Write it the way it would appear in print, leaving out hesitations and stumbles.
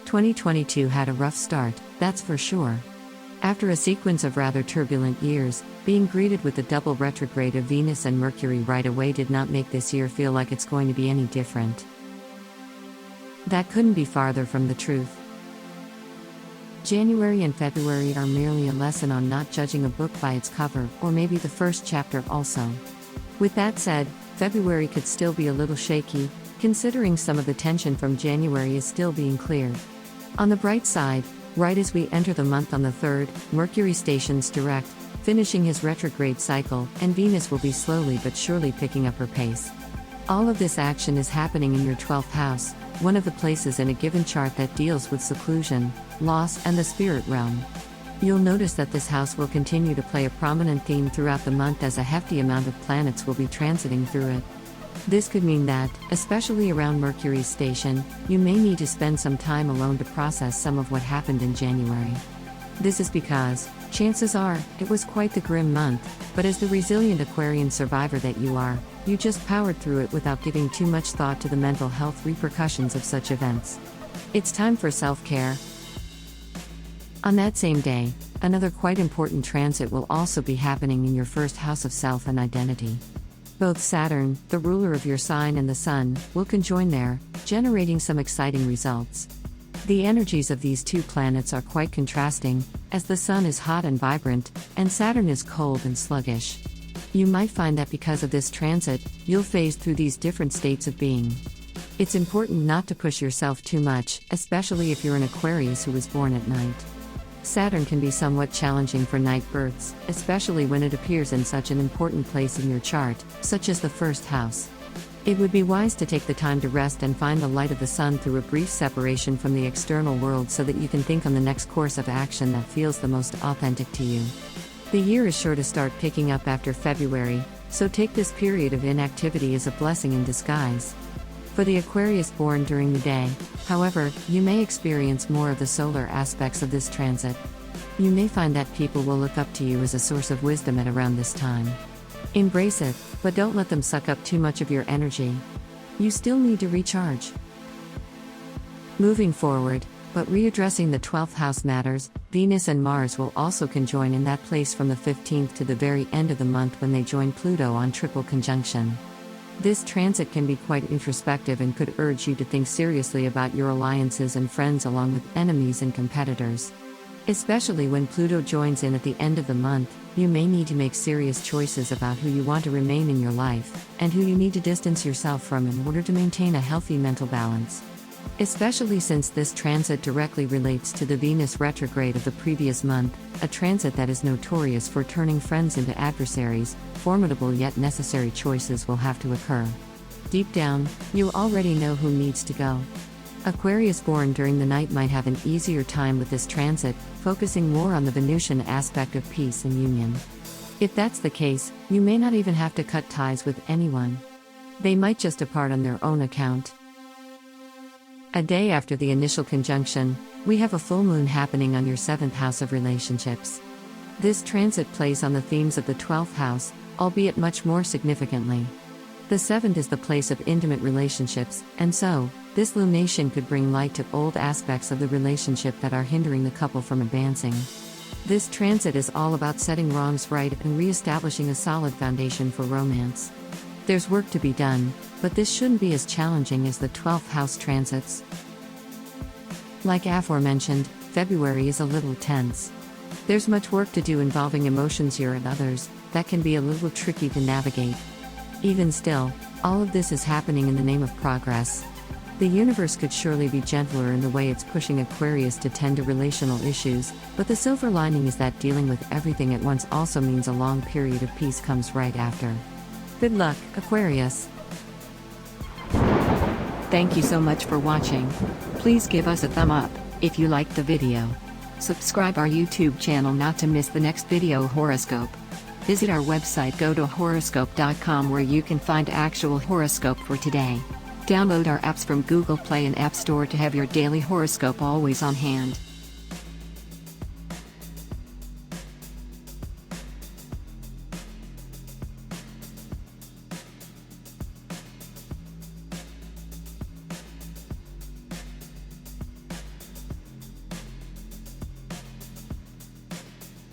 2022 had a rough start, that's for sure. After a sequence of rather turbulent years, being greeted with the double retrograde of Venus and Mercury right away did not make this year feel like it's going to be any different. That couldn't be farther from the truth. January and February are merely a lesson on not judging a book by its cover, or maybe the first chapter also. With that said, February could still be a little shaky, considering some of the tension from January is still being cleared. On the bright side, right as we enter the month on the 3rd, Mercury stations direct, finishing his retrograde cycle, and Venus will be slowly but surely picking up her pace. All of this action is happening in your 12th house, one of the places in a given chart that deals with seclusion, loss, and the spirit realm. You'll notice that this house will continue to play a prominent theme throughout the month as a hefty amount of planets will be transiting through it. This could mean that, especially around Mercury's station, you may need to spend some time alone to process some of what happened in January. This is because, chances are, it was quite the grim month, but as the resilient Aquarian survivor that you are, you just powered through it without giving too much thought to the mental health repercussions of such events. It's time for self-care. On that same day, another quite important transit will also be happening in your first house of self and identity. Both Saturn, the ruler of your sign, and the Sun will conjoin there, generating some exciting results. The energies of these two planets are quite contrasting, as the Sun is hot and vibrant, and Saturn is cold and sluggish. You might find that because of this transit, you'll phase through these different states of being. It's important not to push yourself too much, especially if you're an Aquarius who was born at night. Saturn can be somewhat challenging for night births, especially when it appears in such an important place in your chart, such as the first house. It would be wise to take the time to rest and find the light of the sun through a brief separation from the external world so that you can think on the next course of action that feels the most authentic to you. The year is sure to start picking up after February, so take this period of inactivity as a blessing in disguise. For the Aquarius born during the day, however, you may experience more of the solar aspects of this transit. You may find that people will look up to you as a source of wisdom at around this time. Embrace it, but don't let them suck up too much of your energy. You still need to recharge. Moving forward, but readdressing the 12th house matters, Venus and Mars will also conjoin in that place from the 15th to the very end of the month when they join Pluto on triple conjunction. This transit can be quite introspective and could urge you to think seriously about your alliances and friends along with enemies and competitors. Especially when Pluto joins in at the end of the month, you may need to make serious choices about who you want to remain in your life, and who you need to distance yourself from in order to maintain a healthy mental balance. Especially since this transit directly relates to the Venus retrograde of the previous month, a transit that is notorious for turning friends into adversaries. Formidable yet necessary choices will have to occur. Deep down, you already know who needs to go. Aquarius born during the night might have an easier time with this transit, focusing more on the Venusian aspect of peace and union. If that's the case, you may not even have to cut ties with anyone. They might just depart on their own account. A day after the initial conjunction, we have a full moon happening on your 7th house of relationships. This transit plays on the themes of the 12th house, albeit much more significantly. The 7th is the place of intimate relationships, and so, this lunation could bring light to old aspects of the relationship that are hindering the couple from advancing. This transit is all about setting wrongs right and re-establishing a solid foundation for romance. There's work to be done, but this shouldn't be as challenging as the 12th house transits. Like aforementioned, February is a little tense. There's much work to do involving emotions here and others, that can be a little tricky to navigate. Even still, all of this is happening in the name of progress. The universe could surely be gentler in the way it's pushing Aquarius to tend to relational issues, but the silver lining is that dealing with everything at once also means a long period of peace comes right after. Good luck, Aquarius. Thank you so much for watching. Please give us a thumb up if you liked the video. Subscribe our YouTube channel not to miss the next video horoscope. Visit our website GoToHoroscope.com where you can find actual horoscope for today. Download our apps from Google Play and App Store to have your daily horoscope always on hand.